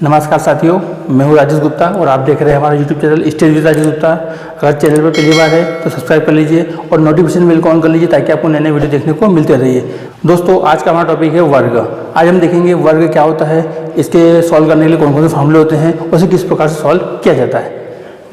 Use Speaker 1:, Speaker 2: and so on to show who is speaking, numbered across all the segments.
Speaker 1: नमस्कार साथियों, मैं हूं राजेश गुप्ता और आप देख रहे हैं हमारा YouTube channel study with Rajesh Gupta. अगर चैनल पर पहली बार है तो सब्सक्राइब कर लीजिए और नोटिफिकेशन बेल को ऑन कर लीजिए ताकि आपको नए नए वीडियो देखने को मिलते रहिए। दोस्तों, आज का हमारा टॉपिक है वर्ग। आज हम देखेंगे वर्ग क्या होता है, इसके सॉल्व करने के लिए कौन कौन से फॉर्मूले होते हैं और इसे किस प्रकार से सॉल्व किया जाता है।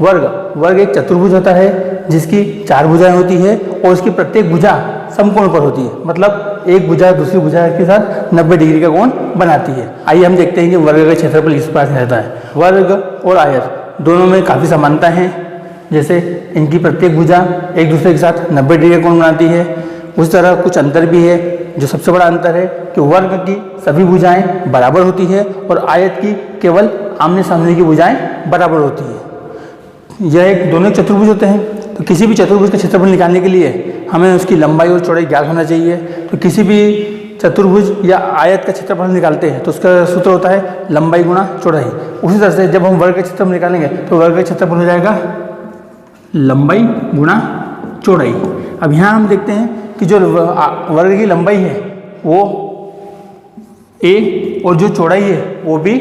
Speaker 1: वर्ग एक चतुर्भुज होता है जिसकी 4 भुजाएं होती है और इसकी प्रत्येक भुजा समकोण पर होती है, मतलब एक भुजा दूसरी भुजा के साथ 90 डिग्री का कोण बनाती है। आइए हम देखते हैं कि वर्ग का क्षेत्रफल किस प्रकार से रहता है। वर्ग और आयत दोनों में काफ़ी समानता है, जैसे इनकी प्रत्येक भुजा एक दूसरे के साथ 90 डिग्री का कोण बनाती है। उस तरह कुछ अंतर भी है। जो सबसे बड़ा अंतर है कि वर्ग की सभी भुजाएं बराबर होती है और आयत की केवल आमने सामने की भुजाएं बराबर होती है। यह एक दोनों चतुर्भुज होते हैं, तो किसी भी चतुर्भुज का क्षेत्रफल निकालने के लिए हमें उसकी लंबाई और चौड़ाई ज्ञात होना चाहिए। तो किसी भी चतुर्भुज या आयत का क्षेत्रफल निकालते हैं तो उसका सूत्र होता है लंबाई गुणा चौड़ाई। उसी तरह से जब हम वर्ग का क्षेत्रफल निकालेंगे तो वर्ग का क्षेत्रफल हो जाएगा लंबाई गुणा चौड़ाई। अब यहाँ हम देखते हैं कि जो वर्ग की लंबाई है वो a और जो चौड़ाई है वो भी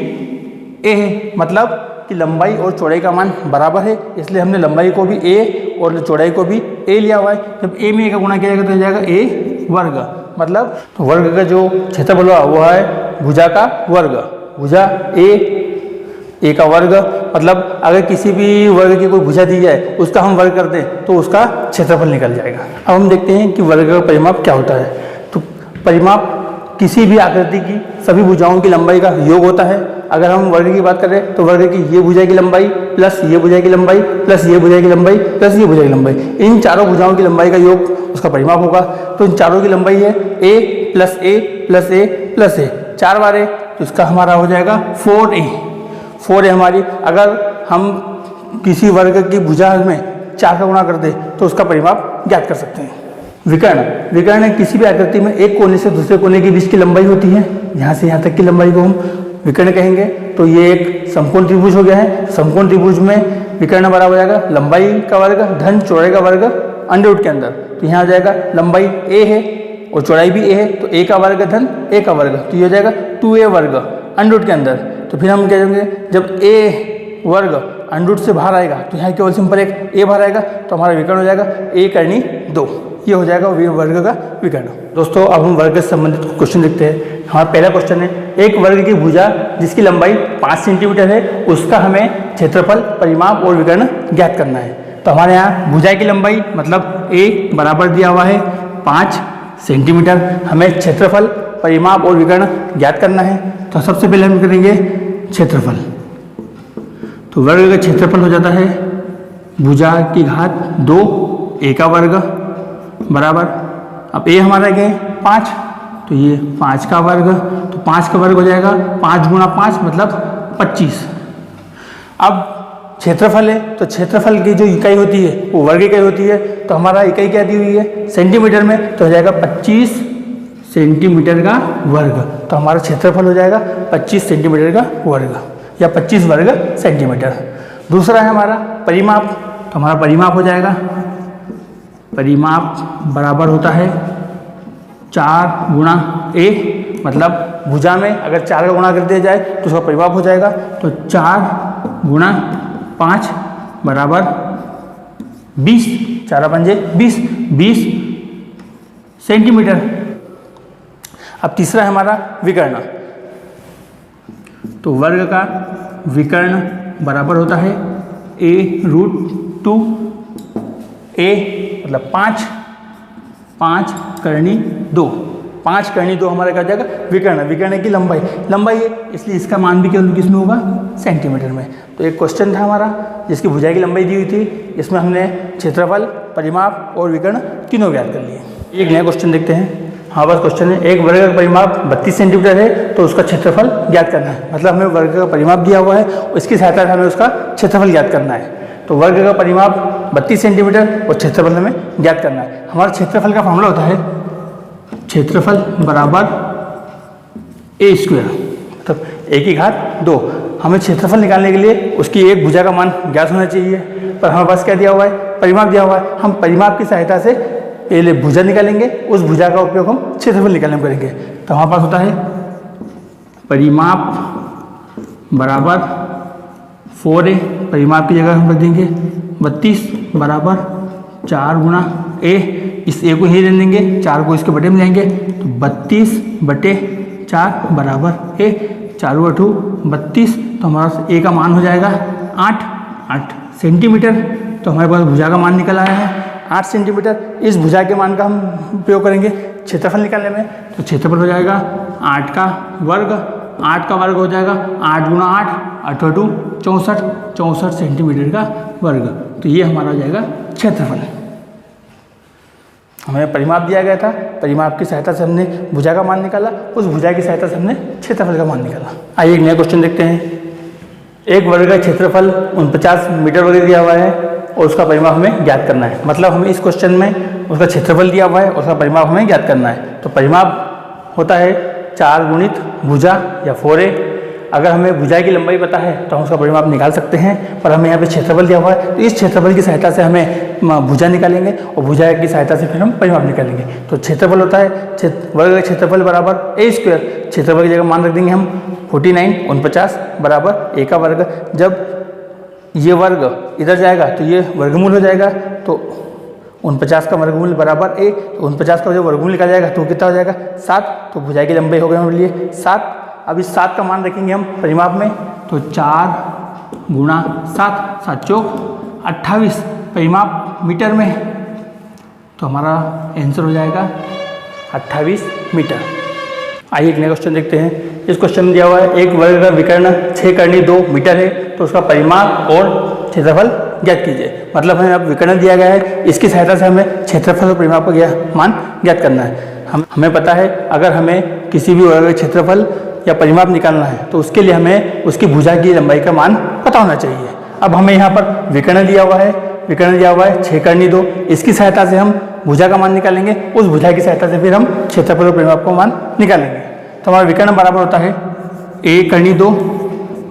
Speaker 1: a है, मतलब कि लंबाई और चौड़ाई का मान बराबर है, इसलिए हमने लंबाई को भी a और चौड़ाई को भी a लिया हुआ है। जब a में a का गुणा किया जाएगा तो हो जाएगा a वर्ग, मतलब तो वर्ग का जो क्षेत्रफल हुआ वो है भुजा का वर्ग। भुजा a का वर्ग, मतलब अगर किसी भी वर्ग की कोई भुजा दी जाए उसका हम वर्ग कर दें तो उसका क्षेत्रफल निकल जाएगा। अब हम देखते हैं कि वर्ग का परिमाप क्या होता है। तो परिमाप किसी भी आकृति की सभी भुजाओं की लंबाई का योग होता है। अगर हम वर्ग की बात करें तो वर्ग की ये भुजा की लंबाई प्लस ये भुजा की लंबाई प्लस ये भुजा की लंबाई प्लस ये भुजा की लंबाई, इन चारों भुजाओं की लंबाई का योग उसका परिमाप होगा। तो इन चारों की लंबाई है a plus a plus a plus a, 4 bar a, तो इसका हमारा हो जाएगा 4a हमारी। अगर हम किसी वर्ग की भुजा में 4 का गुणा कर दे तो उसका परिमाप ज्ञात कर सकते हैं। विकर्ण किसी भी आकृति में एक कोने से दूसरे कोने के बीच की लंबाई होती है। यहाँ से यहाँ तक की लंबाई को हम विकर्ण कहेंगे। तो ये एक समकोण त्रिभुज हो गया है। समकोण त्रिभुज में विकर्ण बराबर हो जाएगा लंबाई का वर्ग धन चौड़ाई का वर्ग अंडर रूट के अंदर। तो यहाँ आ जाएगा लंबाई a है और चौड़ाई भी a है, तो a का वर्ग धन a का वर्ग, तो ये हो जाएगा 2a वर्ग अंडर रूट के अंदर। तो फिर हम क्या करेंगे, जब a वर्ग अंडर रूट से बाहर आएगा तो यहाँ केवल सिंपल एक a बाहर आएगा, तो हमारा विकर्ण हो जाएगा a करनी 2। ये हो जाएगा वर्ग का विकर्ण। दोस्तों, अब हम वर्ग से संबंधित क्वेश्चन देखते हैं। हमारा पहला क्वेश्चन है, एक वर्ग की भुजा जिसकी लंबाई 5 सेंटीमीटर है उसका हमें क्षेत्रफल परिमाप और विकर्ण ज्ञात करना है। तो हमारे यहाँ भुजा की लंबाई मतलब a बराबर दिया हुआ है 5 सेंटीमीटर, हमें क्षेत्रफल परिमाप और विकर्ण ज्ञात करना है। तो सबसे पहले हम करेंगे क्षेत्रफल। तो वर्ग का क्षेत्रफल हो जाता है भुजा की घात 2 a का वर्ग बराबर, अब a हमारा क्या है 5, तो ये 5 का वर्ग, तो 5 का वर्ग हो जाएगा 5 गुणा 5 मतलब 25। अब क्षेत्रफल है तो क्षेत्रफल की जो इकाई होती है वो वर्ग इकाई होती है। तो हमारा इकाई क्या दी हुई है सेंटीमीटर में, तो हो जाएगा 25 सेंटीमीटर का वर्ग। तो हमारा क्षेत्रफल हो जाएगा 25 सेंटीमीटर का वर्ग या 25 वर्ग सेंटीमीटर। दूसरा है हमारा परिमाप। तो हमारा परिमाप हो जाएगा, परिमाप बराबर होता है 4 गुणा a, मतलब भुजा में अगर 4 का गुणा कर दिया जाए तो उसका परिमाप हो जाएगा। तो 4 गुणा 5 बराबर 20, 4 पंजे 20 सेंटीमीटर। अब तीसरा है हमारा विकर्ण। तो वर्ग का विकर्ण बराबर होता है a√2a, मतलब 5 करनी 2, 5 करनी 2 हमारा क्या हो जाएगा विकर्ण की लंबाई है, इसलिए इसका मान भी केवल किसमें होगा सेंटीमीटर में। तो एक क्वेश्चन था हमारा जिसकी भुजा की लंबाई दी हुई थी, इसमें हमने क्षेत्रफल परिमाप और विकर्ण तीनों ज्ञात कर लिए। एक नया क्वेश्चन देखते हैं। हमारे पास क्वेश्चन है, एक वर्ग का परिमाप 32 सेंटीमीटर है तो उसका क्षेत्रफल ज्ञात करना है। मतलब हमें वर्ग का परिमाप दिया हुआ है, उसकी सहायता से हमें उसका क्षेत्रफल ज्ञात करना है। तो वर्ग का परिमाप 32 सेंटीमीटर और क्षेत्रफल हमें ज्ञात करना है। हमारा क्षेत्रफल का फॉर्मूला होता है क्षेत्रफल बराबर a², मतलब a की घात 2। हमें क्षेत्रफल निकालने के लिए उसकी एक भुजा का मान ज्ञात होना चाहिए, पर हमारे पास क्या दिया हुआ है परिमाप दिया हुआ है। हम परिमाप की सहायता से पहले भुजा निकालेंगे, उस भुजा का उपयोग हम क्षेत्रफल निकालने में करेंगे। तो हमारे पास होता है परिमाप बराबर 4a, परिमाप की जगह हम रख देंगे 32 बराबर 4 गुना a, इस a को ही रहने देंगे, 4 को इसके बटे में लेंगे तो 32 बटे 4 बराबर a, 4 8 32, तो हमारा a का मान हो जाएगा 8 सेंटीमीटर। तो हमारे पास भुजा का मान निकल आया है 8 सेंटीमीटर। इस भुजा के मान का हम उपयोग करेंगे क्षेत्रफल निकालने में। तो क्षेत्रफल हो जाएगा 8 का वर्ग, 8 का वर्ग हो जाएगा 8 गुना 8 8 64 सेंटीमीटर का वर्ग। तो ये हमारा हो जाएगा क्षेत्रफल। हमें परिमाप दिया गया था, परिमाप की सहायता से हमने भुजा का मान निकाला, उस भुजा की सहायता से हमने क्षेत्रफल का मान निकाला। आइए एक नया क्वेश्चन देखते हैं। एक वर्ग का क्षेत्रफल 49 मीटर वर्ग दिया हुआ है और उसका परिमाप हमें ज्ञात करना है। मतलब हमें इस क्वेश्चन में उसका क्षेत्रफल दिया हुआ है और उसका परिमाप हमें ज्ञात करना है। तो परिमाप होता है 4 गुणित भुजा या 4a। अगर हमें भुजा की लंबाई पता है तो हम उसका परिमाप निकाल सकते हैं, पर हमें यहाँ पे क्षेत्रफल दिया हुआ है तो इस क्षेत्रफल की सहायता से हमें भुजा निकालेंगे और भुजा की सहायता से फिर हम परिमाप निकालेंगे। तो क्षेत्रफल होता है वर्ग का क्षेत्रफल बराबर a स्क्वायर, क्षेत्रफल की जगह मान रख देंगे हम 49 बराबर a का वर्ग। जब ये वर्ग इधर जाएगा तो ये वर्गमूल हो जाएगा, तो 49 का वर्गमूल बराबर a, तो 49 का जब वर्गमूल निकाला जाएगा तो कितना हो जाएगा 7। तो भुजा की लंबाई हो गई हमारे लिए 7। अब इस 7 का मान रखेंगे हम परिमाप में, तो 4 गुणा 7 7 चौक 28 परिमाप मीटर में, तो हमारा आंसर हो जाएगा 28 मीटर। आइए एक नया क्वेश्चन देखते हैं। इस क्वेश्चन में दिया हुआ है एक वर्ग का विकर्ण 6 करनी 2 मीटर है, तो उसका परिमाप और क्षेत्रफल ज्ञात कीजिए। मतलब हमें अब विकर्ण दिया गया है, इसकी सहायता से हमें क्षेत्रफल और परिमाप का मान ज्ञात करना है। हमें पता है अगर हमें किसी भी वर्ग का क्षेत्रफल या परिमाप निकालना है तो उसके लिए हमें उसकी भुजा की लंबाई का मान पता होना चाहिए। अब हमें यहाँ पर विकर्ण दिया हुआ है, विकर्ण दिया हुआ है 6 करनी 2, इसकी सहायता से हम भुजा का मान निकालेंगे, उस भुजा की सहायता से फिर हम क्षेत्रफल और परिमाप का मान निकालेंगे। तो हमारा विकर्ण बराबर होता है a करनी 2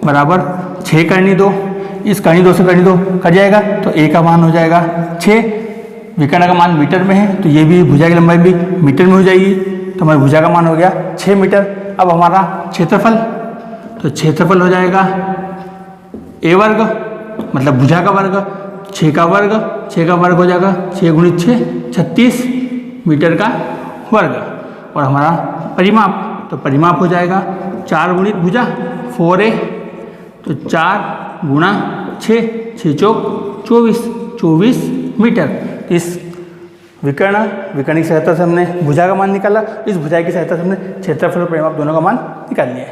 Speaker 1: बराबर 6 करनी 2, इस करनी 2 से करनी 2 कट जाएगा तो a का मान हो जाएगा 6। विकर्ण का मान मीटर में है तो ये भी भुजा की लंबाई भी मीटर में हो जाएगी, तो हमारी भुजा का मान हो गया 6 मीटर। अब हमारा क्षेत्रफल, तो क्षेत्रफल हो जाएगा a वर्ग, मतलब भुजा का वर्ग, 6 का वर्ग, 6 का वर्ग हो जाएगा 6 गुणित 6 36 मीटर का वर्ग। और हमारा परिमाप, तो परिमाप हो जाएगा 4 गुणित भुजा 4a, तो 4 गुणा 6 6 चौक 24 मीटर। इस विकर्ण की सहायता से हमने भुजा का मान निकाला, इस भुजा की सहायता से हमने क्षेत्रफल और परिमाप दोनों का मान निकाल लिया है।